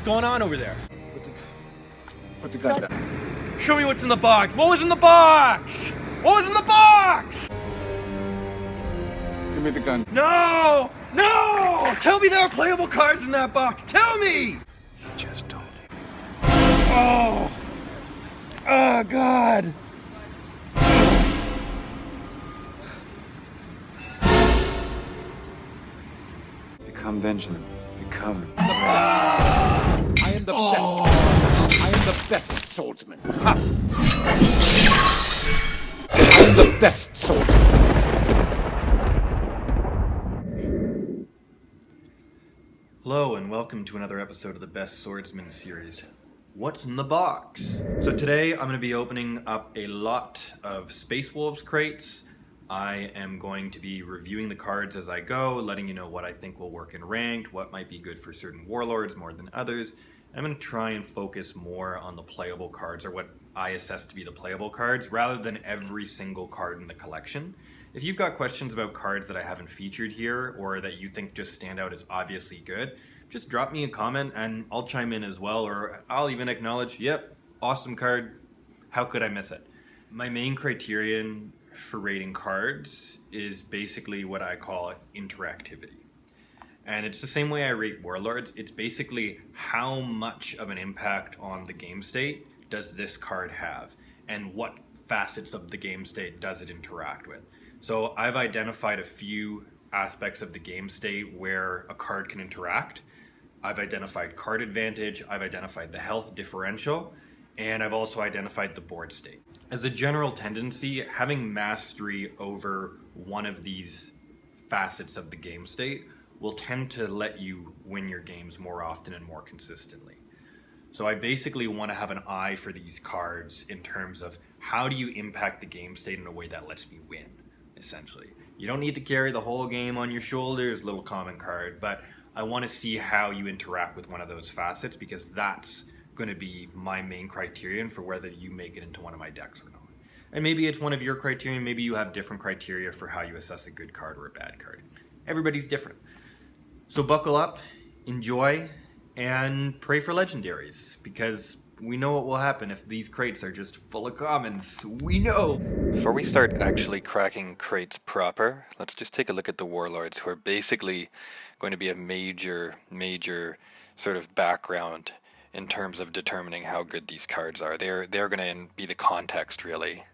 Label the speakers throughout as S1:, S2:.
S1: going on over there?
S2: Put the gun down.
S1: Show me what's in the box. What was in the box? What was in the box?
S2: Give me the gun.
S1: No! No! Tell me there are playable cards in that box. Tell me!
S2: You just told me.
S1: Oh! Oh, God!
S2: Become Benjamin. Become.
S3: I am the best. I am the best swordsman. Ha! I am the best swordsman.
S1: Hello and welcome to another episode of the Best Swordsman series. What's in the box? So today I'm going to be opening up a lot of Space Wolves crates. I am going to be reviewing the cards as I go, letting you know what I think will work in ranked, what might be good for certain warlords more than others. I'm going to try and focus more on the playable cards, or what I assess to be the playable cards, rather than every single card in the collection. If you've got questions about cards that I haven't featured here, or that you think just stand out as obviously good, just drop me a comment and I'll chime in as well, or I'll even acknowledge, yep, awesome card, how could I miss it? My main criterion for rating cards is basically what I call interactivity. And it's the same way I rate Warlords. It's basically how much of an impact on the game state does this card have, and what facets of the game state does it interact with. So I've identified a few aspects of the game state where a card can interact. I've identified card advantage, I've identified the health differential, and I've also identified the board state. As a general tendency, having mastery over one of these facets of the game state will tend to let you win your games more often and more consistently. So I basically want to have an eye for these cards in terms of how do you impact the game state in a way that lets me win, essentially. You don't need to carry the whole game on your shoulders, little common card, but I want to see how you interact with one of those facets, because that's going to be my main criterion for whether you make it into one of my decks or not. And maybe it's one of your criteria, maybe you have different criteria for how you assess a good card or a bad card. Everybody's different. So buckle up, enjoy, and pray for legendaries, because we know what will happen if these crates are just full of commons. We know! Before we start actually cracking crates proper, let's just take a look at the Warlords, who are basically going to be a major sort of background in terms of determining how good these cards are. They're going to be the context, really.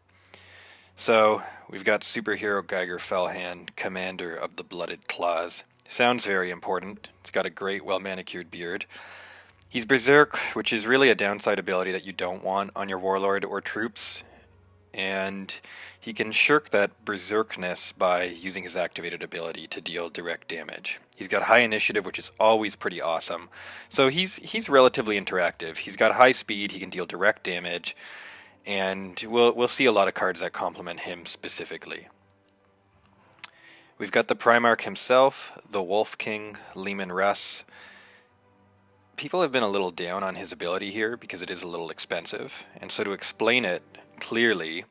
S1: So, we've got Superhero Geiger Fellhand, Commander of the Blooded Claws. Sounds very important. It's got a great, well-manicured beard. He's Berserk, which is really a downside ability that you don't want on your Warlord or troops. And he can shirk that Berserkness by using his activated ability to deal direct damage. He's got high initiative, which is always pretty awesome. So he's relatively interactive. He's got high speed, he can deal direct damage, and we'll see a lot of cards that complement him specifically. We've got the Primarch himself, the Wolf King, Leman Russ. People have been a little down on his ability here because it is a little expensive, and so to explain it clearly,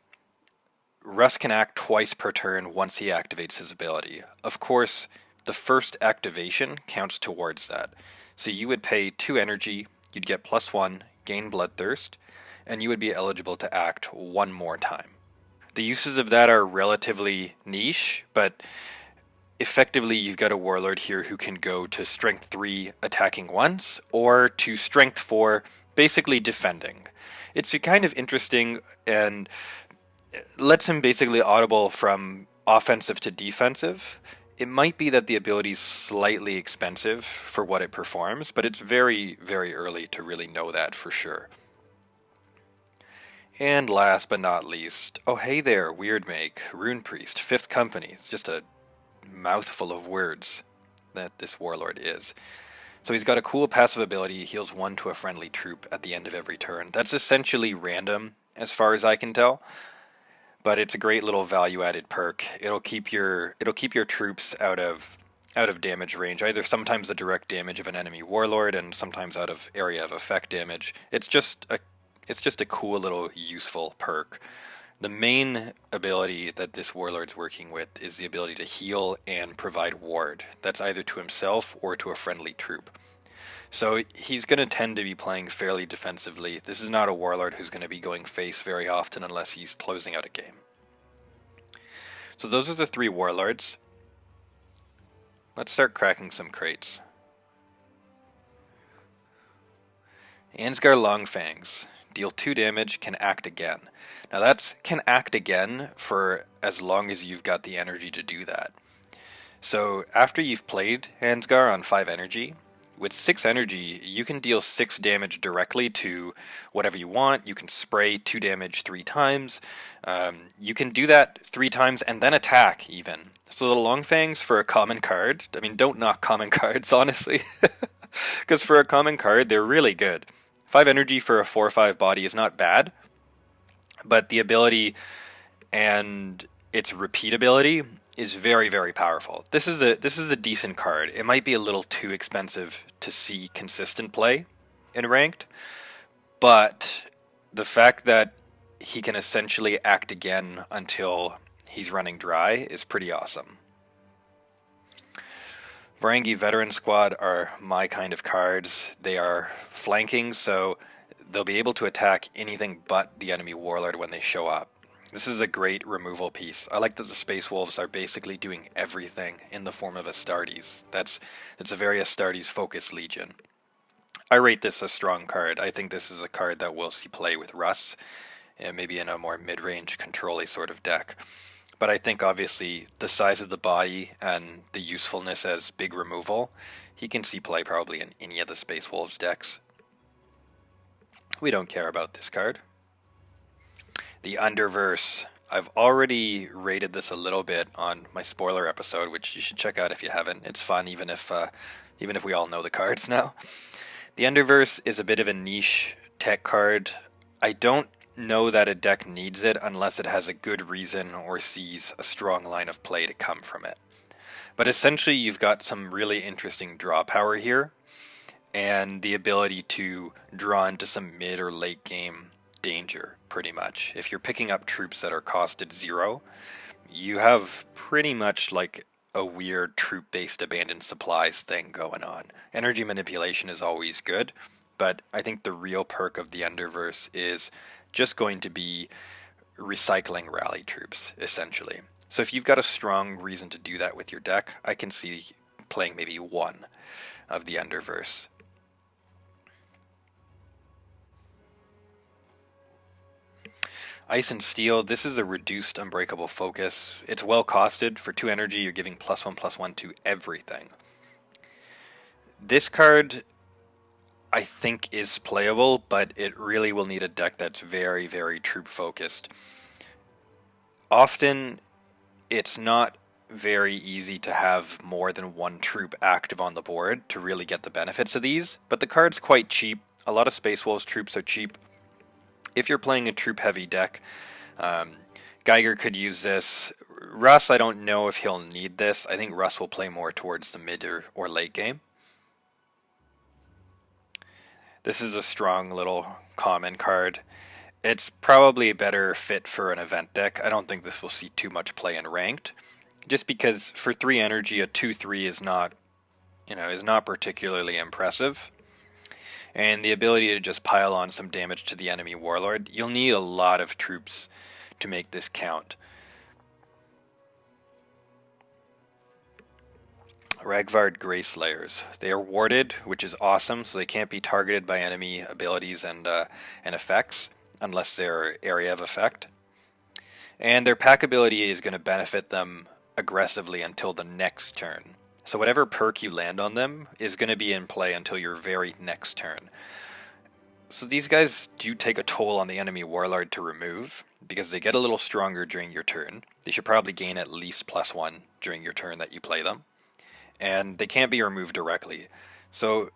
S1: Russ can act twice per turn once he activates his ability. Of course, the first activation counts towards that. So you would pay 2 energy, you'd get +1, gain Bloodthirst, and you would be eligible to act one more time. The uses of that are relatively niche, but effectively you've got a Warlord here who can go to Strength 3 attacking once, or to Strength 4 basically defending. It's kind of interesting and lets him basically audible from offensive to defensive. It might be that the ability is slightly expensive for what it performs, but it's very early to really know that for sure. And last but not least, oh hey there, Weirdmake, Rune Priest, 5th Company. It's just a mouthful of words that this Warlord is. So he's got a cool passive ability, he heals 1 to a friendly troop at the end of every turn. That's essentially random, as far as I can tell, but it's a great little value-added perk. It'll keep your troops out of damage range, either sometimes the direct damage of an enemy Warlord, and sometimes out of area of effect damage. It's just a cool little useful perk. The main ability that this Warlord's working with is the ability to heal and provide ward. That's either to himself or to a friendly troop. So he's going to tend to be playing fairly defensively. This is not a Warlord who's going to be going face very often unless he's closing out a game. So those are the 3 Warlords. Let's start cracking some crates. Ansgar Longfangs. Deal 2 damage, can act again. Now that's can act again for as long as you've got the energy to do that. So after you've played Ansgar on 5 energy, with 6 energy, you can deal 6 damage directly to whatever you want. You can spray 2 damage 3 times. You can do that 3 times and then attack even. So the Longfangs for a common card, I mean, don't knock common cards, honestly. Because for a common card, they're really good. 5 energy for a 4/5 body is not bad, but the ability and its repeatability is very, very powerful. This is a decent card. It might be a little too expensive to see consistent play in ranked, but the fact that he can essentially act again until he's running dry is pretty awesome. Varangi Veteran Squad are my kind of cards. They are flanking, so they'll be able to attack anything but the enemy Warlord when they show up. This is a great removal piece. I like that the Space Wolves are basically doing everything in the form of Astartes. That's a very Astartes focused Legion. I rate this a strong card. I think this is a card that we'll see play with Russ, maybe in a more mid-range control-y sort of deck. But I think obviously the size of the body and the usefulness as big removal, he can see play probably in any of the Space Wolves decks. We don't care about this card. The Underverse. I've already rated this a little bit on my spoiler episode, which you should check out if you haven't. It's fun, even if we all know the cards now. The Underverse is a bit of a niche tech card. I don't know that a deck needs it unless it has a good reason or sees a strong line of play to come from it. But essentially you've got some really interesting draw power here, and the ability to draw into some mid or late game danger, pretty much. If you're picking up troops that are costed 0, you have pretty much like a weird troop-based abandoned supplies thing going on. Energy manipulation is always good, but I think the real perk of the Underverse is just going to be recycling rally troops, essentially. So if you've got a strong reason to do that with your deck, I can see playing maybe 1 of the Underverse. Ice and Steel, this is a reduced Unbreakable Focus. It's well costed. For 2 energy, you're giving +1/+1 to everything. This card, I think, is playable, but it really will need a deck that's very, very troop focused. Often, it's not very easy to have more than 1 troop active on the board to really get the benefits of these, but the card's quite cheap. A lot of Space Wolves troops are cheap. If you're playing a troop heavy deck, Geiger could use this. Russ, I don't know if he'll need this. I think Russ will play more towards the mid or late game. This is a strong little common card. It's probably a better fit for an event deck. I don't think this will see too much play in ranked, just because for 3 energy, a 2/3 is not particularly impressive. And the ability to just pile on some damage to the enemy Warlord, you'll need a lot of troops to make this count. Ragvard Grayslayers. They are warded, which is awesome, so they can't be targeted by enemy abilities and effects, unless they're area of effect. And their pack ability is going to benefit them aggressively until the next turn. So whatever perk you land on them is going to be in play until your very next turn. So these guys do take a toll on the enemy Warlord to remove, because they get a little stronger during your turn. They should probably gain at least +1 during your turn that you play them. And they can't be removed directly. So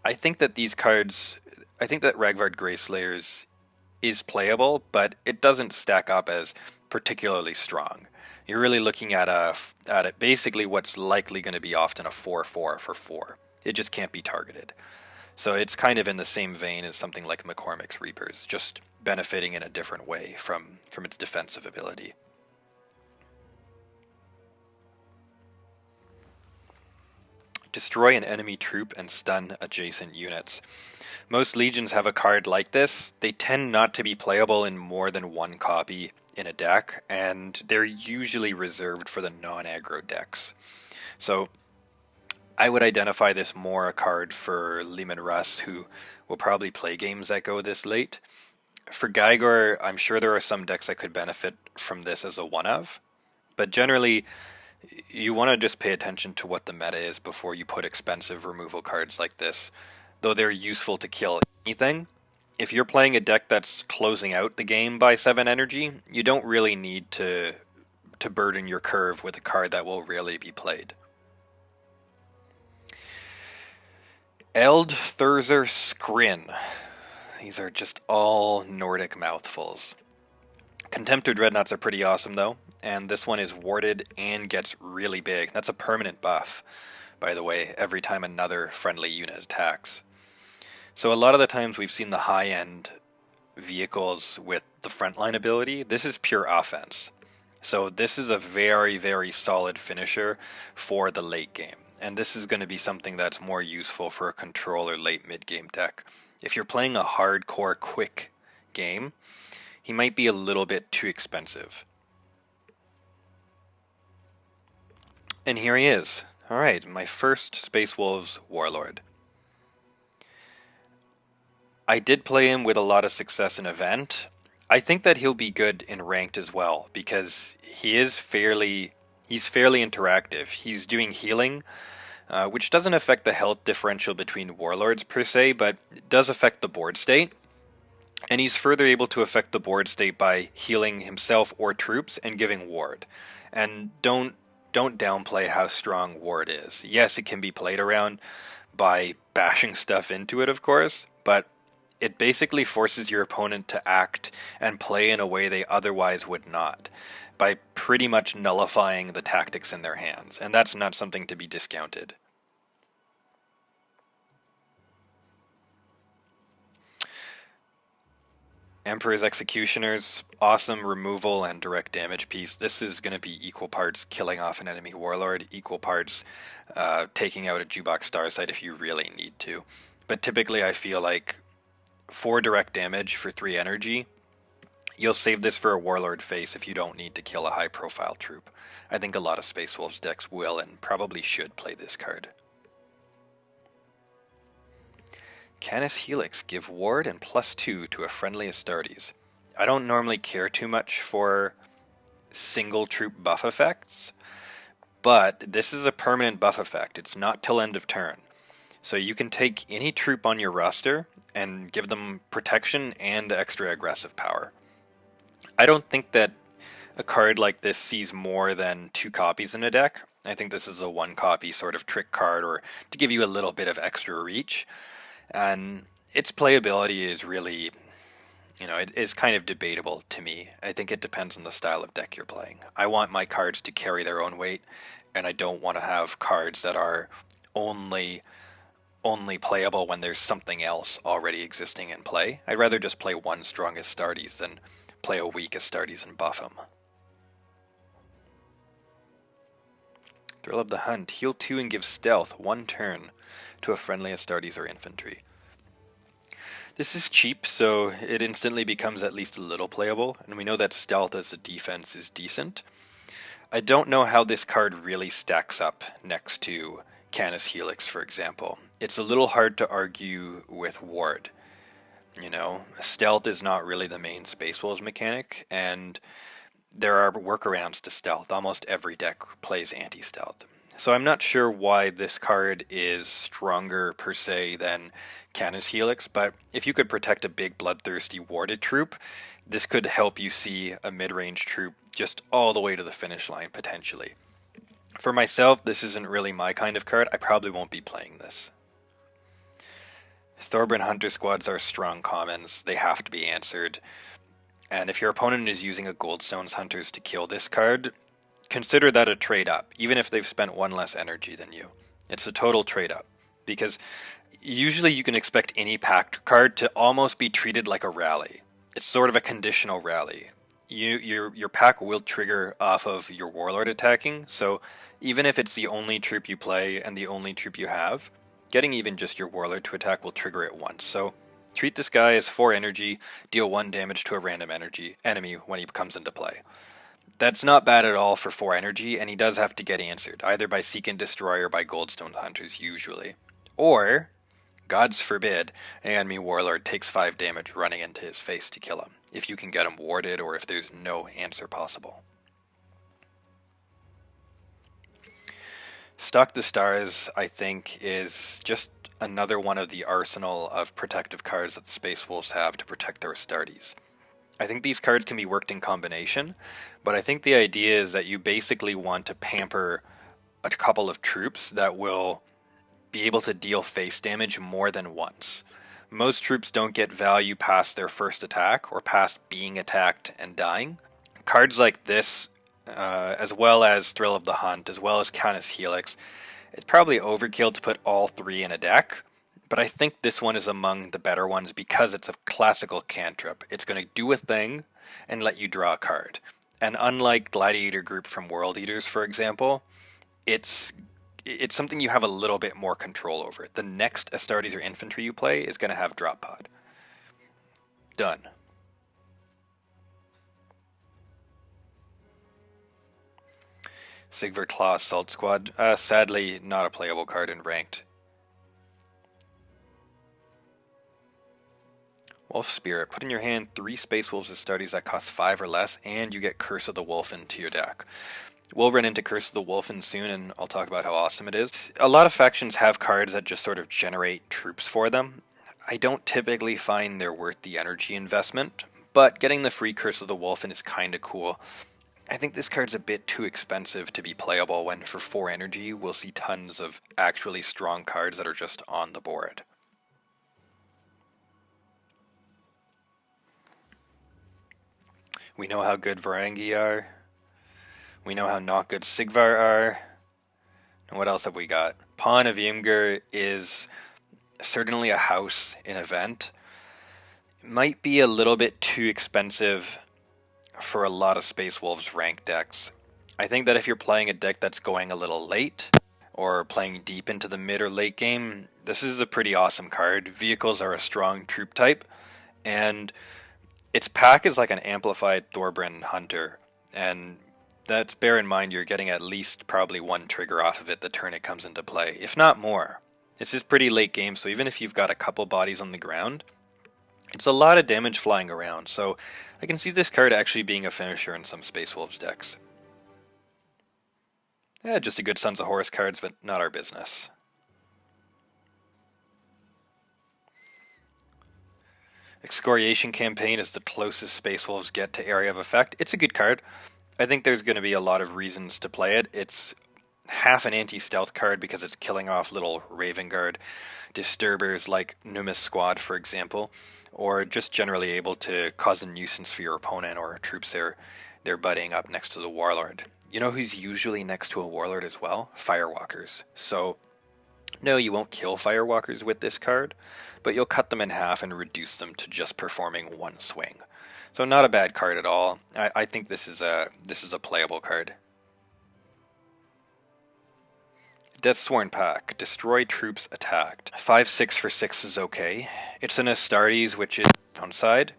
S1: I think that Ragvard Grayslayers is playable, but it doesn't stack up as particularly strong. You're really looking at it basically what's likely going to be often a 4/4 for 4. It just can't be targeted. So it's kind of in the same vein as something like McCormick's Reapers, just benefiting in a different way from its defensive ability. Destroy an enemy troop and stun adjacent units. Most legions have a card like this. They tend not to be playable in more than one copy in a deck, and they're usually reserved for the non-aggro decks. So I would identify this more a card for Leman Russ, who will probably play games that go this late. For Gygor, I'm sure there are some decks that could benefit from this as a one-of, but generally you want to just pay attention to what the meta is before you put expensive removal cards like this. Though they're useful to kill anything, if you're playing a deck that's closing out the game by 7 energy, you don't really need to burden your curve with a card that will really be played. Eldthurzer Skrin. These are just all Nordic mouthfuls. Contemptor Dreadnoughts are pretty awesome though, and this one is warded and gets really big. That's a permanent buff, by the way, every time another friendly unit attacks. So a lot of the times we've seen the high-end vehicles with the frontline ability. This is pure offense. So this is a very, very solid finisher for the late game. And this is going to be something that's more useful for a control or late mid-game deck. If you're playing a hardcore quick game, he might be a little bit too expensive. And here he is. Alright, my first Space Wolves Warlord. I did play him with a lot of success in Event. I think that he'll be good in Ranked as well, because he's fairly interactive. He's doing healing, which doesn't affect the health differential between Warlords per se, but it does affect the board state. And he's further able to affect the board state by healing himself or troops and giving ward. And don't downplay how strong ward is. Yes, it can be played around by bashing stuff into it, of course, but it basically forces your opponent to act and play in a way they otherwise would not, by pretty much nullifying the tactics in their hands, and that's not something to be discounted. Emperor's Executioners, awesome removal and direct damage piece. This is going to be equal parts killing off an enemy warlord, equal parts taking out a Jukebox Starsight if you really need to. But typically I feel like 4 direct damage for 3 energy, you'll save this for a warlord face if you don't need to kill a high profile troop. I think a lot of Space Wolves decks will and probably should play this card. Canis Helix, give ward and +2 to a friendly Astartes. I don't normally care too much for single troop buff effects, but this is a permanent buff effect. It's not till end of turn. So you can take any troop on your roster and give them protection and extra aggressive power. I don't think that a card like this sees more than 2 copies in a deck. I think this is a 1 copy sort of trick card, or to give you a little bit of extra reach. And its playability is really, it is kind of debatable to me. I think it depends on the style of deck you're playing. I want my cards to carry their own weight, and I don't want to have cards that are only playable when there's something else already existing in play. I'd rather just play 1 strong Astartes than play a weak Astartes and buff him. Thrill of the Hunt, heal 2 and give stealth 1 turn to a friendly Astartes or infantry. This is cheap, so it instantly becomes at least a little playable, and we know that stealth as a defense is decent. I don't know how this card really stacks up next to Canis Helix, for example. It's a little hard to argue with ward. Stealth is not really the main Space Wolves mechanic, and there are workarounds to stealth. Almost every deck plays anti-stealth. So I'm not sure why this card is stronger per se than Canis Helix, but if you could protect a big bloodthirsty warded troop, this could help you see a mid-range troop just all the way to the finish line potentially. For myself, this isn't really my kind of card. I probably won't be playing this. Thorburn Hunter Squads are strong commons. They have to be answered. And if your opponent is using a Goldstones Hunters to kill this card, consider that a trade up, even if they've spent 1 less energy than you. It's a total trade up, because usually you can expect any pact card to almost be treated like a rally. It's sort of a conditional rally. your pack will trigger off of your Warlord attacking, so even if it's the only troop you play and the only troop you have, getting even just your Warlord to attack will trigger it once. So treat this guy as 4 energy, deal 1 damage to a random enemy when he comes into play. That's not bad at all for 4 energy, and he does have to get answered, either by Seek and Destroy or by Goldstone Hunters usually. Or, God's forbid, an enemy Warlord takes 5 damage running into his face to kill him, if you can get him warded or if there's no answer possible. Stalk the Stars, I think, is just another one of the arsenal of protective cards that the Space Wolves have to protect their Astartes. I think these cards can be worked in combination, but I think the idea is that you basically want to pamper a couple of troops that will be able to deal face damage more than once. Most troops don't get value past their first attack or past being attacked and dying. Cards like this, as well as Thrill of the Hunt, as well as Canis Helix, it's probably overkill to put all 3 in a deck, but I think this one is among the better ones because it's a classical cantrip. It's going to do a thing and let you draw a card. And unlike Gladiator Group from World Eaters, for example, it's something you have a little bit more control over. The next Astartes or infantry you play is going to have drop pod. Done. Sigvard Claw Assault Squad. Sadly, not a playable card in Ranked. Wolf Spirit. Put in your hand 3 Space Wolves Astartes that cost 5 or less, and you get Curse of the Wolfen to your deck. We'll run into Curse of the Wolfen soon, and I'll talk about how awesome it is. A lot of factions have cards that just sort of generate troops for them. I don't typically find they're worth the energy investment, but getting the free Curse of the Wolfen is kinda cool. I think this card's a bit too expensive to be playable when for 4 energy we'll see tons of actually strong cards that are just on the board. We know how good Varangi are. We know how not good Sigvar are. And what else have we got? Pawn of Ymgr is certainly a house in Event. It might be a little bit too expensive for a lot of Space Wolves ranked decks. I think that if you're playing a deck that's going a little late, or playing deep into the mid or late game, this is a pretty awesome card. Vehicles are a strong troop type, and its pack is like an amplified Thorbrand Hunter, and that's, bear in mind, you're getting at least probably 1 trigger off of it the turn it comes into play, if not more. This is pretty late game, so even if you've got a couple bodies on the ground, it's a lot of damage flying around, so I can see this card actually being a finisher in some Space Wolves decks. Yeah, just a good Sons of Horus cards, but not our business. Excoriation Campaign is the closest Space Wolves get to Area of Effect. It's a good card. I think there's going to be a lot of reasons to play it. It's half an anti-stealth card because it's killing off little Raven Guard disturbers like Numis Squad, for example, or just generally able to cause a nuisance for your opponent or troops they're buddying up next to the Warlord. You know who's usually next to a Warlord as well? Firewalkers. So, no, you won't kill Firewalkers with this card, but you'll cut them in half and reduce them to just performing 1 swing. So not a bad card at all. I think this is a playable card. Deathsworn Pack. Destroy troops attacked. 5/6 for 6 is okay. It's an Astartes, which is downside.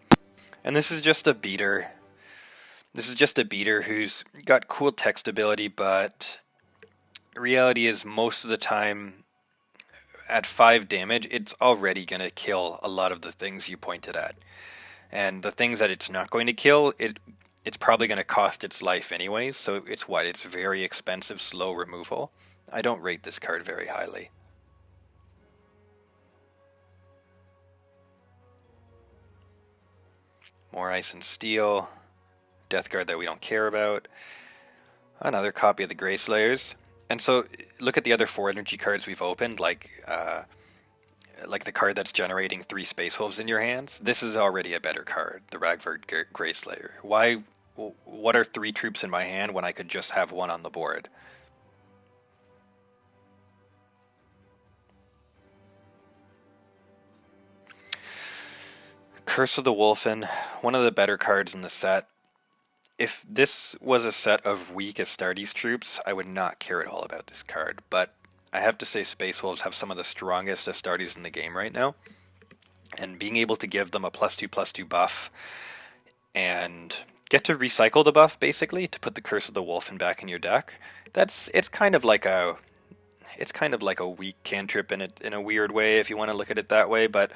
S1: And this is just a beater. This is just a beater who's got cool text ability, but reality is most of the time at 5 damage, it's already going to kill a lot of the things you pointed at. And the things that it's not going to kill, it's probably going to cost its life anyways, so it's very expensive, slow removal. I don't rate this card very highly. More Ice and Steel. Death Guard that we don't care about. Another copy of the Grey Slayers. And so, look at the other 4 energy cards we've opened, like the card that's generating 3 Space Wolves in your hands. This is already a better card, the Ragvard Grey Slayer. What are 3 troops in my hand when I could just have 1 on the board? Curse of the Wolfen, one of the better cards in the set. If this was a set of weak Astartes troops, I would not care at all about this card, but I have to say Space Wolves have some of the strongest Astartes in the game right now, and being able to give them a +2/+2 buff and get to recycle the buff basically to put the Curse of the Wolfen back in your deck, it's kind of like a weak cantrip in a weird way if you want to look at it that way, but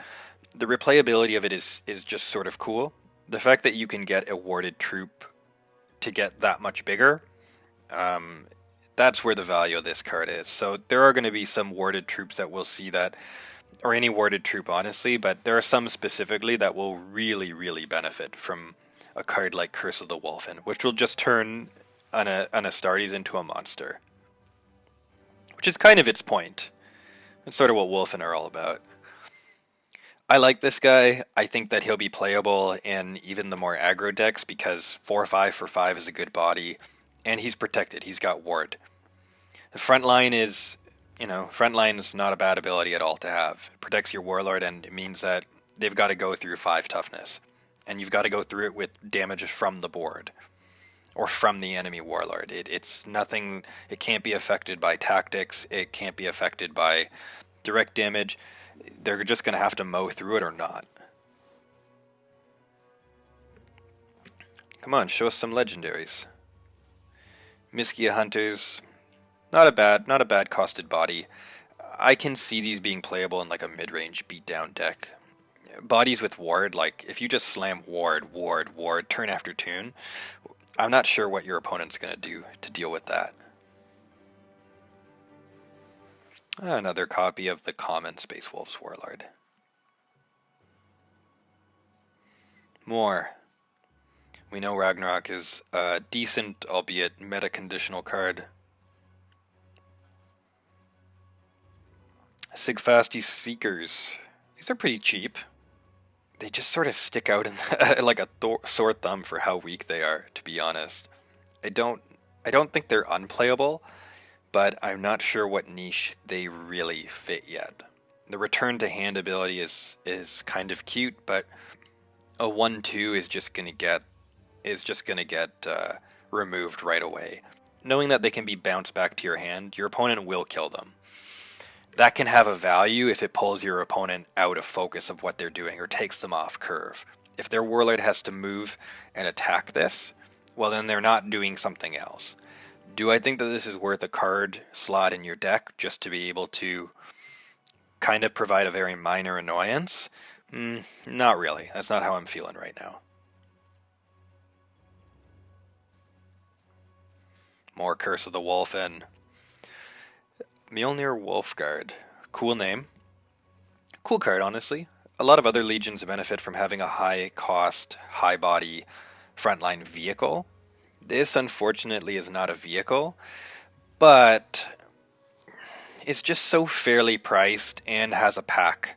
S1: the replayability of it is just sort of cool. The fact that you can get a warded troop to get that much bigger, that's where the value of this card is. So there are going to be some warded troops that will see that, or any warded troop honestly, but there are some specifically that will really, really benefit from a card like Curse of the Wolfen, which will just turn an Astartes into a monster. Which is kind of its point. It's sort of what Wolfen are all about. I like this guy. I think that he'll be playable in even the more aggro decks because 4/5 for 5 is a good body, and he's protected. He's got ward. The front line is, front line is not a bad ability at all to have. It protects your Warlord, and it means that they've got to go through 5 toughness, and you've got to go through it with damage from the board or from the enemy Warlord. It's nothing. It can't be affected by tactics. It can't be affected by direct damage. They're just going to have to mow through it or not. Come on, show us some legendaries. Miskia Hunters, not a bad costed body. I can see these being playable in like a mid-range beatdown deck. Bodies with ward, like if you just slam ward, turn after turn, I'm not sure what your opponent's going to do to deal with that. Another copy of the common Space Wolves Warlord. More. We know Ragnarok is a decent, albeit meta-conditional card. Sigfasti Seekers. These are pretty cheap. They just sort of stick out in like a sore thumb for how weak they are, to be honest. I don't think they're unplayable, but I'm not sure what niche they really fit yet. The return to hand ability is kind of cute, but a 1/2 is just gonna get removed right away. Knowing that they can be bounced back to your hand, your opponent will kill them. That can have a value if it pulls your opponent out of focus of what they're doing or takes them off curve. If their Warlord has to move and attack this, well then they're not doing something else. Do I think that this is worth a card slot in your deck just to be able to kind of provide a very minor annoyance? Not really. That's not how I'm feeling right now. More Curse of the Wolfen. Mjolnir Wolfguard. Cool name. Cool card, honestly. A lot of other legions benefit from having a high cost, high body frontline vehicle. This, unfortunately, is not a vehicle, but it's just so fairly priced and has a pack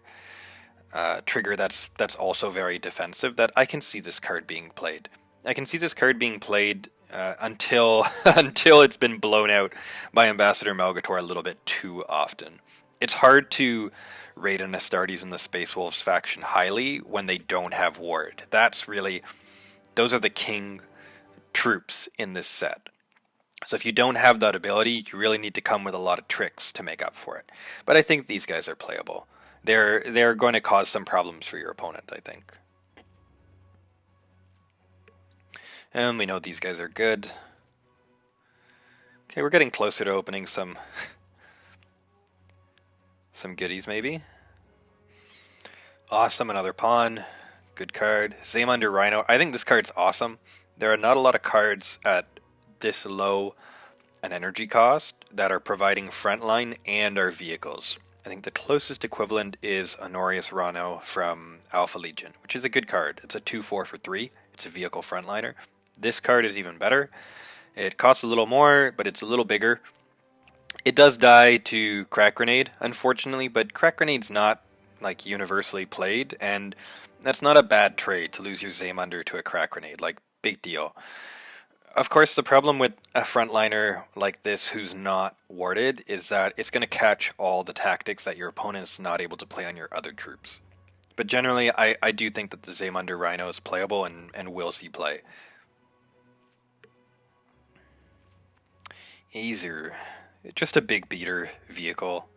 S1: trigger that's also very defensive that I can see this card being played. I can see this card being played until it's been blown out by Ambassador Melgator a little bit too often. It's hard to rate an Astartes in the Space Wolves faction highly when they don't have ward. Those are the king troops in this set. So if you don't have that ability, you really need to come with a lot of tricks to make up for it. But I think these guys are playable. They're going to cause some problems for your opponent, I think. And we know these guys are good. Okay, we're getting closer to opening some goodies, maybe. Awesome, another pawn. Good card. Zaymander Rhino. I think this card's awesome. There are not a lot of cards at this low an energy cost that are providing frontline and our vehicles. I think the closest equivalent is Honorius Rhino from Alpha Legion, which is a good card. It's a 2/4 for 3. It's a vehicle frontliner. This card is even better. It costs a little more, but it's a little bigger. It does die to Crack Grenade, unfortunately, but Crack Grenade's not like universally played, and that's not a bad trade to lose your Zaymander to a Crack Grenade. Like, big deal. Of course, the problem with a frontliner like this who's not warded is that it's going to catch all the tactics that your opponent's not able to play on your other troops. But generally, I do think that the Zaymander Rhino is playable and will see play. Azer. Just a big beater vehicle.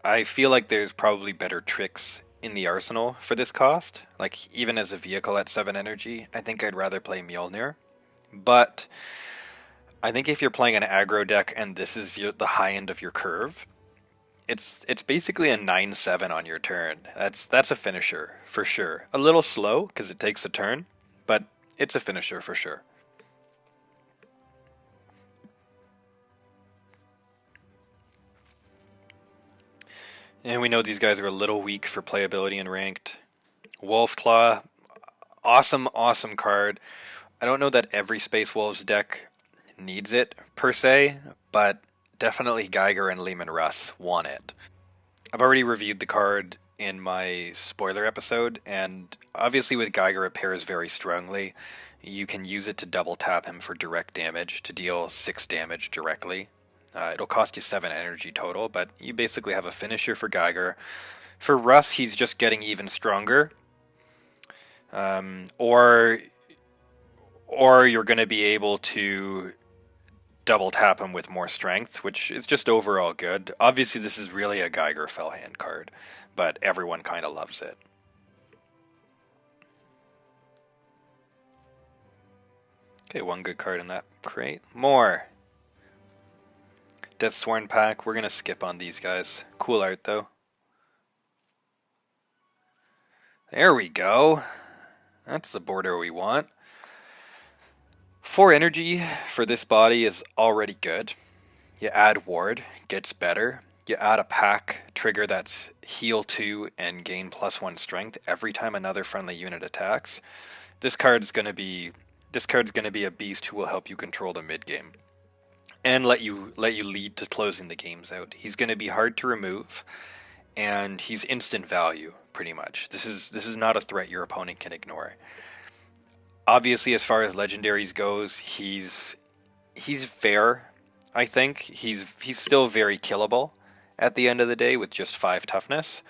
S1: I feel like there's probably better tricks in the arsenal for this cost. Like, even as a vehicle at 7 energy, I think I'd rather play Mjolnir. But I think if you're playing an aggro deck and this is the high end of your curve, it's basically a 9/7 on your turn. That's a finisher for sure. A little slow because it takes a turn, but it's a finisher for sure. And we know these guys are a little weak for playability in ranked. Wolfclaw, awesome card. I don't know that every Space Wolves deck needs it per se, but definitely Geiger and Lehman Russ want it. I've already reviewed the card in my spoiler episode, and obviously with Geiger it pairs very strongly. You can use it to double tap him for direct damage, to deal 6 damage directly. It'll cost you 7 energy total, but you basically have a finisher for Geiger. For Russ, he's just getting even stronger. Or you're going to be able to double tap him with more strength, which is just overall good. Obviously, this is really a Geiger Fellhand card, but everyone kind of loves it. Okay, one good card in that crate. More! Deathsworn pack, we're going to skip on these guys. Cool art, though. There we go. That's the border we want. 4 energy for this body is already good. You add ward, gets better. You add a pack trigger that's heal 2 and gain +1 strength every time another friendly unit attacks. This card's gonna be a beast who will help you control the mid game and let you lead to closing the games out. He's gonna be hard to remove, and he's instant value pretty much. This is not a threat your opponent can ignore. Obviously, as far as legendaries goes, he's fair. I think he's still very killable at the end of the day with just 5 toughness,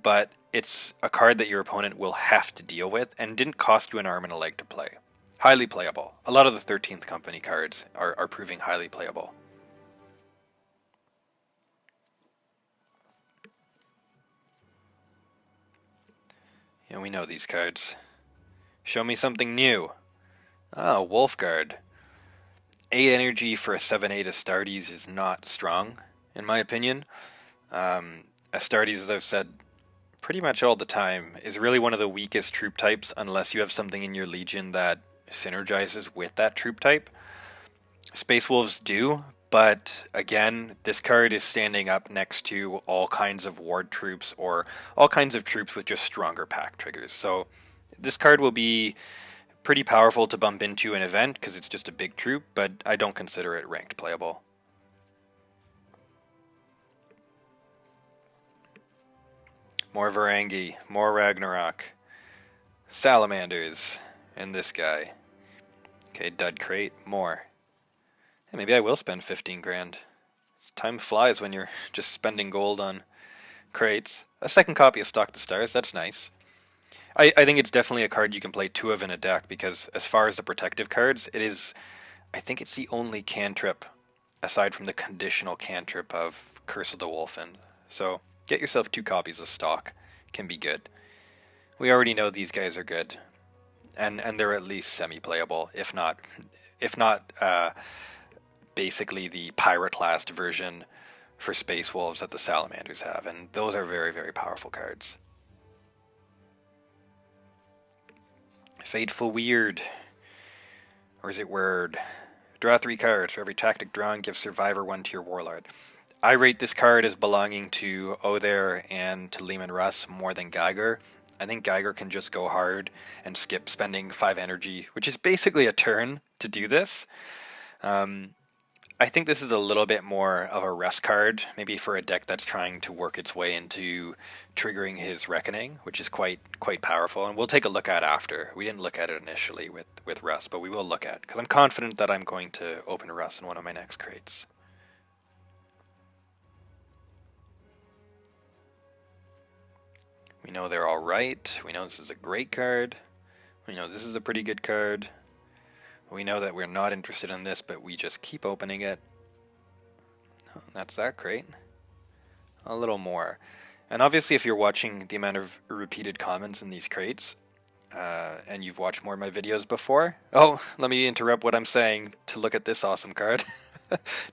S1: but it's a card that your opponent will have to deal with and didn't cost you an arm and a leg to play. Highly playable. A lot of the 13th Company cards are proving highly playable. Yeah, we know these cards. Show me something new. Oh, Wolfguard. 8 energy for a 7/8 Astartes is not strong, in my opinion. Astartes, as I've said pretty much all the time, is really one of the weakest troop types unless you have something in your Legion that synergizes with that troop type. Space Wolves do, but again, this card is standing up next to all kinds of ward troops or all kinds of troops with just stronger pack triggers. So this card will be pretty powerful to bump into an event because it's just a big troop, but I don't consider it ranked playable. More Varangi, more Ragnarok, Salamanders, and this guy. Okay, dud crate, more. Hey, maybe I will spend 15 grand. Time flies when you're just spending gold on crates. A second copy of Stalk the Stars, that's nice. I think it's definitely a card you can play 2 of in a deck because as far as the protective cards, I think it's the only cantrip aside from the conditional cantrip of Curse of the Wolfen. So get yourself 2 copies of Stalk. Can be good. We already know these guys are good. And they're at least semi-playable, if not basically the Pyroclast version for Space Wolves that the Salamanders have, and those are very, very powerful cards. Fateful Weird. Or is it Word? Draw 3 cards. For every tactic drawn, give Survivor 1 to your Warlord. I rate this card as belonging to Othere and to Lehman Russ more than Geiger. I think Geiger can just go hard and skip spending 5 energy, which is basically a turn to do this. I think this is a little bit more of a rest card, maybe for a deck that's trying to work its way into triggering his Reckoning, which is quite powerful, and we'll take a look at after. We didn't look at it initially with Russ, but we will look at it, because I'm confident that I'm going to open Russ in one of my next crates. We know they're alright, we know this is a great card, we know this is a pretty good card. We know that we're not interested in this, but we just keep opening it. That's that crate. A little more. And obviously if you're watching the amount of repeated comments in these crates, and you've watched more of my videos before... Oh, let me interrupt what I'm saying to look at this awesome card.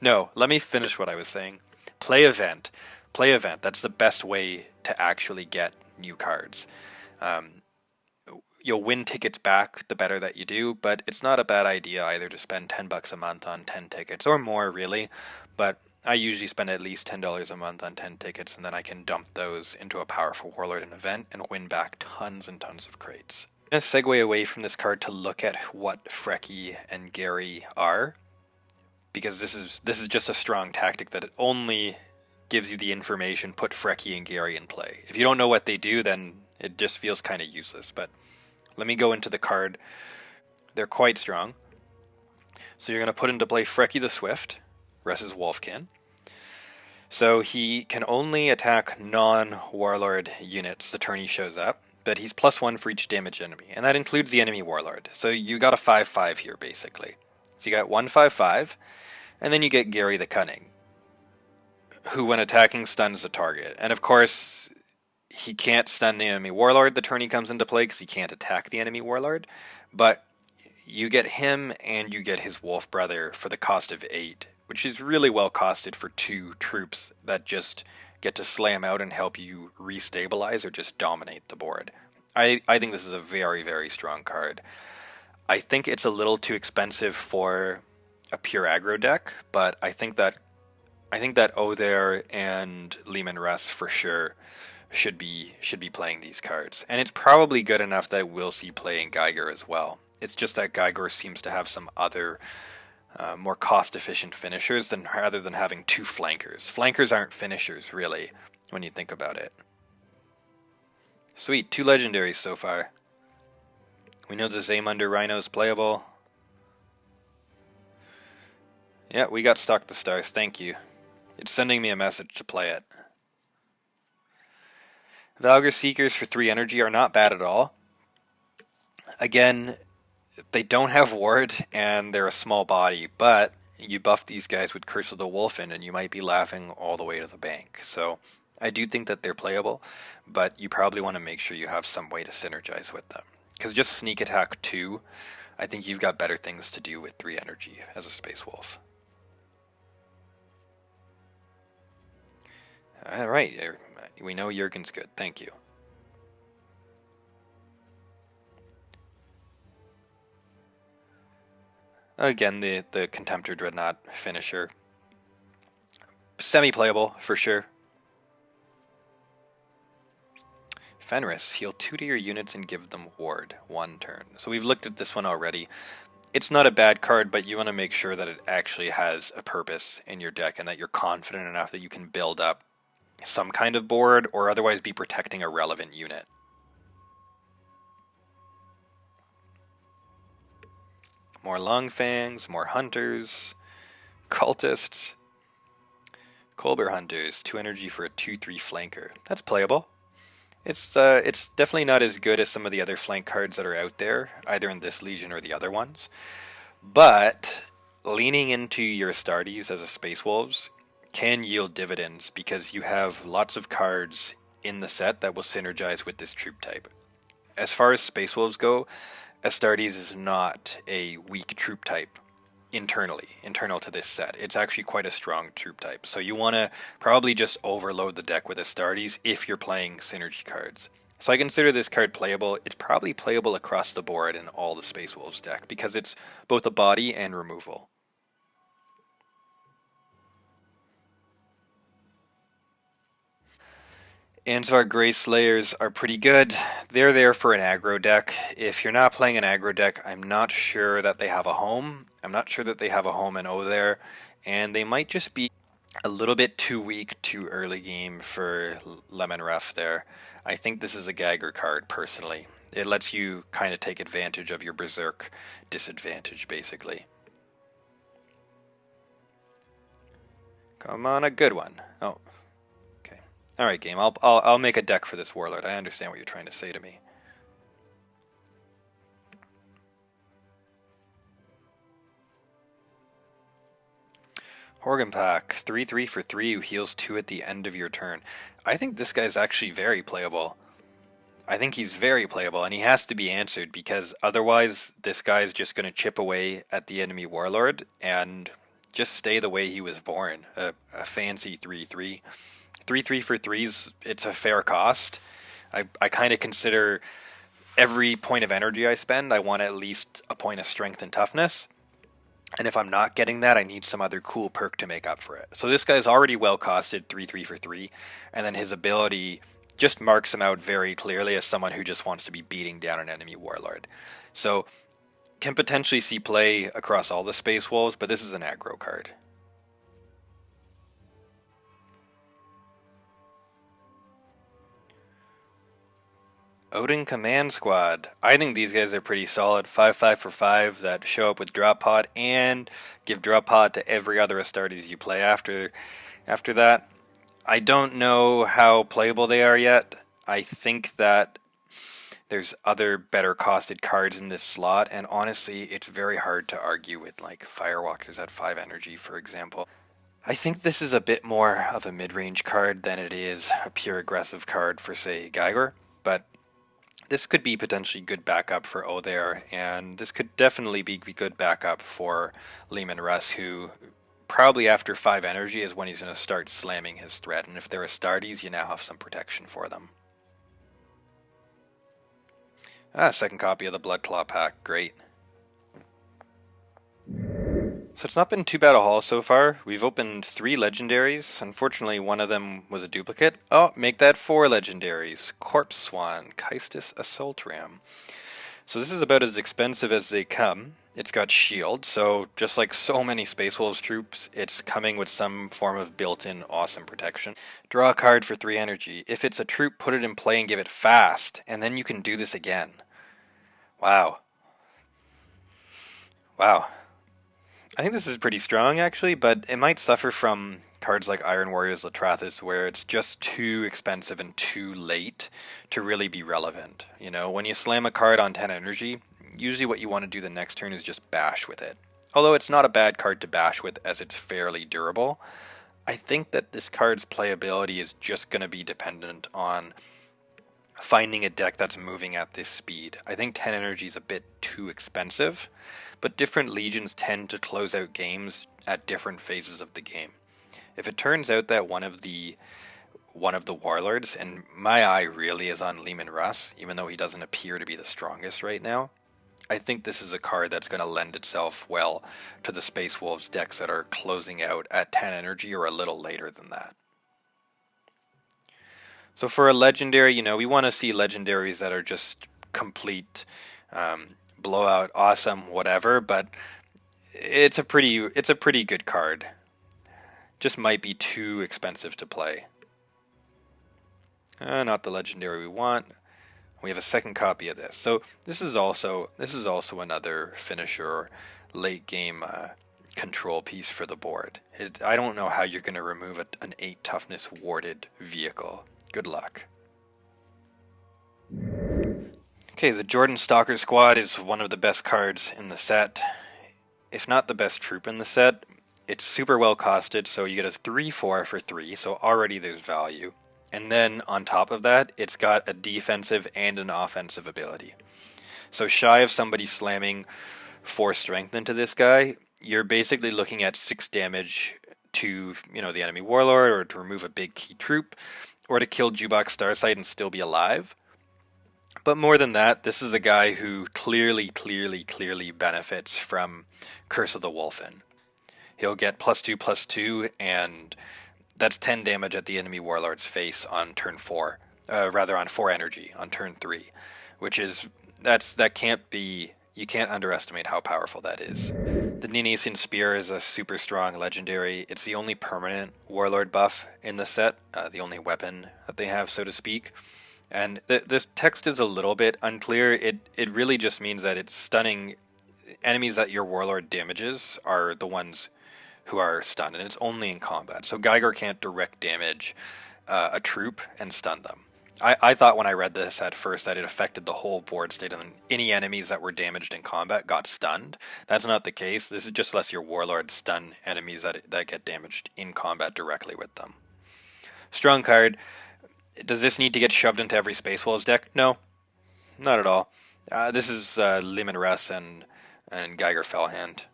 S1: No, let me finish what I was saying. Play event. Play event. That's the best way to actually get new cards. You'll win tickets back the better that you do, but it's not a bad idea either to spend $10 a month on 10 tickets, or more really, but I usually spend at least $10 a month on 10 tickets, and then I can dump those into a powerful Warlord in event and win back tons and tons of crates. I'm going to segue away from this card to look at what Frecky and Gary are, because this is just a strong tactic that it only gives you the information, put Frecky and Gary in play. If you don't know what they do, then it just feels kind of useless, but let me go into the card. They're quite strong. So you're going to put into play Frecky the Swift versus Wolfkin. So he can only attack non-Warlord units the turn he shows up, but he's +1 for each damaged enemy, and that includes the enemy Warlord. So you got a 5/5 here, basically. So you got 1/5/5, and then you get Gary the Cunning, who when attacking stuns the target. And of course, he can't stun the enemy Warlord the turn he comes into play because he can't attack the enemy Warlord, but you get him and you get his Wolf Brother for the cost of 8, which is really well costed for 2 troops that just get to slam out and help you restabilize or just dominate the board. I think this is a very, very strong card. I think it's a little too expensive for a pure aggro deck, but I think that Othere and Lehman Russ for sure should be playing these cards. And it's probably good enough that we'll see play in Geiger as well. It's just that Geiger seems to have some other more cost-efficient finishers rather than having 2 flankers. Flankers aren't finishers, really, when you think about it. Sweet, 2 legendaries so far. We know the Zaymunder Rhino is playable. Yeah, we got Stalk the Stars, thank you. It's sending me a message to play it. Valgar Seekers for 3 energy are not bad at all. Again, they don't have ward and they're a small body, but you buff these guys with Curse of the Wolfen and you might be laughing all the way to the bank. So I do think that they're playable, but you probably want to make sure you have some way to synergize with them. Because just sneak attack 2, I think you've got better things to do with 3 energy as a Space Wolf. Alright, we know Jurgen's good, thank you. Again, the Contemptor Dreadnought finisher. Semi-playable, for sure. Fenris, heal 2 to your units and give them ward, 1 turn. So we've looked at this one already. It's not a bad card, but you want to make sure that it actually has a purpose in your deck and that you're confident enough that you can build up some kind of board or otherwise be protecting a relevant unit. More Longfangs, more Hunters, Cultists, Colbur Hunters, 2 energy for a 2/3 flanker. That's playable. It's definitely not as good as some of the other flank cards that are out there, either in this Legion or the other ones. But leaning into your Astartes as a Space Wolves can yield dividends because you have lots of cards in the set that will synergize with this troop type. As far as Space Wolves go, Astartes is not a weak troop type internal to this set. It's actually quite a strong troop type. So you want to probably just overload the deck with Astartes if you're playing synergy cards. So I consider this card playable. It's probably playable across the board in all the Space Wolves deck because it's both a body and removal. Ansvar Grey Slayers are pretty good. They're there for an aggro deck. If you're not playing an aggro deck, I'm not sure that they have a home. I'm not sure that they have a home in Othere, and they might just be a little bit too weak too early game for Lemon Ruff there. I think this is a Geiger card, personally. It lets you kind of take advantage of your Berserk disadvantage, basically. Come on, a good one. Oh. Alright, game. I'll make a deck for this Warlord. I understand what you're trying to say to me. Horgenpack, 3/3 for 3 who heals 2 at the end of your turn. I think this guy's actually very playable. I think he's very playable, and he has to be answered, because otherwise this guy's just going to chip away at the enemy Warlord and just stay the way he was born. A fancy 3/3. 3/3 for 3s, it's a fair cost. I kind of consider every point of energy I spend, I want at least a point of strength and toughness. And if I'm not getting that, I need some other cool perk to make up for it. So this guy's already well costed, 3/3 for 3, and then his ability just marks him out very clearly as someone who just wants to be beating down an enemy Warlord. So can potentially see play across all the Space Wolves, but this is an aggro card. Odin Command Squad. I think these guys are pretty solid. 5/5 for 5 that show up with drop pod and give drop pod to every other Astartes you play after that. I don't know how playable they are yet. I think that there's other better costed cards in this slot, and honestly, it's very hard to argue with like Firewalkers at 5 energy, for example. I think this is a bit more of a mid-range card than it is a pure aggressive card for, say, Geiger, but this could be potentially good backup for Odair, and this could definitely be good backup for Leman Russ, who probably after 5 energy is when he's going to start slamming his threat, and if they're Astartes, you now have some protection for them. Second copy of the Bloodclaw pack, great. So it's not been too bad a haul so far. We've opened 3 legendaries. Unfortunately, one of them was a duplicate. Oh, make that 4 legendaries. Corpse Swan, Kaistus Assault Ram. So this is about as expensive as they come. It's got shield, so just like so many Space Wolves troops, it's coming with some form of built-in awesome protection. Draw a card for 3 energy. If it's a troop, put it in play and give it fast, and then you can do this again. Wow. Wow. I think this is pretty strong, actually, but it might suffer from cards like Iron Warriors Latrathis, where it's just too expensive and too late to really be relevant. You know, when you slam a card on 10 energy, usually what you want to do the next turn is just bash with it. Although it's not a bad card to bash with, as it's fairly durable, I think that this card's playability is just going to be dependent on finding a deck that's moving at this speed. I think 10 energy is a bit too expensive, but different legions tend to close out games at different phases of the game. If it turns out that one of the Warlords, and my eye really is on Leman Russ, even though he doesn't appear to be the strongest right now, I think this is a card that's going to lend itself well to the Space Wolves decks that are closing out at 10 energy or a little later than that. So for a legendary, you know, we want to see legendaries that are just complete blowout, awesome, whatever, but it's a pretty good card. Just might be too expensive to play. Not the legendary we want. We have a second copy of this. So this is also another finisher, late game control piece for the board. I don't know how you're going to remove an 8 toughness warded vehicle. Good luck. Okay, the Jordan Stalker Squad is one of the best cards in the set. If not the best troop in the set. It's super well costed, so you get a 3/4 for 3, so already there's value. And then on top of that, it's got a defensive and an offensive ability. So shy of somebody slamming 4 strength into this guy, you're basically looking at 6 damage to, you know, the enemy Warlord, or to remove a big key troop, or to kill Jubok Starsight and still be alive. But more than that, this is a guy who clearly benefits from Curse of the Wolfen. He'll get +2/+2, and that's 10 damage at the enemy Warlord's face on turn 4. On 4 energy on turn 3, which is you can't underestimate how powerful that is. The Ninesian Spear is a super strong legendary. It's the only permanent Warlord buff in the set, the only weapon that they have, so to speak. And this text is a little bit unclear. It really just means that it's stunning. Enemies that your Warlord damages are the ones who are stunned, and it's only in combat. So Geiger can't direct damage a troop and stun them. I thought when I read this at first that it affected the whole board state and any enemies that were damaged in combat got stunned. That's not the case. This is just lets your Warlord stun enemies that get damaged in combat directly with them. Strong card. Does this need to get shoved into every Space Wolves deck? No, not at all. This is Lehman Russ and Geiger Fellhand.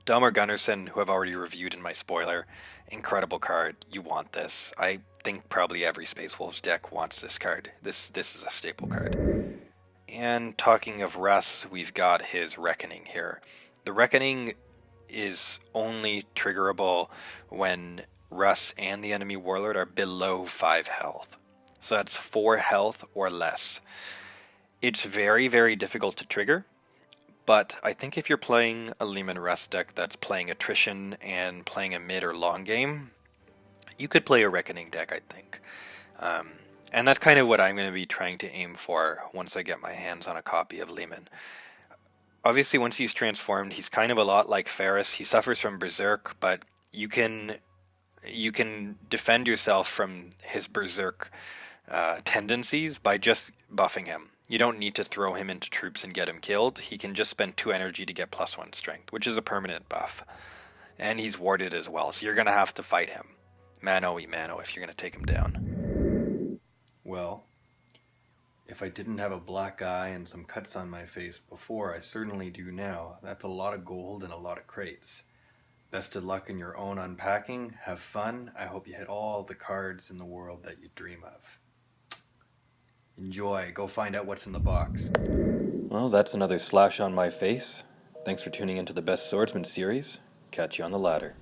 S1: Delmer Gunnarsson, who I've already reviewed in my spoiler, incredible card. You want this. I think probably every Space Wolves deck wants this card. This is a staple card. And talking of Russ, we've got his Reckoning here. The Reckoning is only triggerable when Russ and the enemy Warlord are below 5 health. So that's 4 health or less. It's very, very difficult to trigger. But I think if you're playing a Lehman Russ deck that's playing attrition and playing a mid or long game, you could play a Reckoning deck, I think. And that's kind of what I'm going to be trying to aim for once I get my hands on a copy of Lehman. Obviously, once he's transformed, he's kind of a lot like Ferris. He suffers from Berserk, but you can defend yourself from his Berserk tendencies by just buffing him. You don't need to throw him into troops and get him killed. He can just spend 2 energy to get +1 strength, which is a permanent buff. And he's warded as well, so you're going to have to fight him. Mano-y-mano if you're going to take him down. Well, if I didn't have a black eye and some cuts on my face before, I certainly do now. That's a lot of gold and a lot of crates. Best of luck in your own unpacking. Have fun. I hope you hit all the cards in the world that you dream of. Enjoy. Go find out what's in the box. Well, that's another slash on my face. Thanks for tuning into the Best Swordsman series. Catch you on the ladder.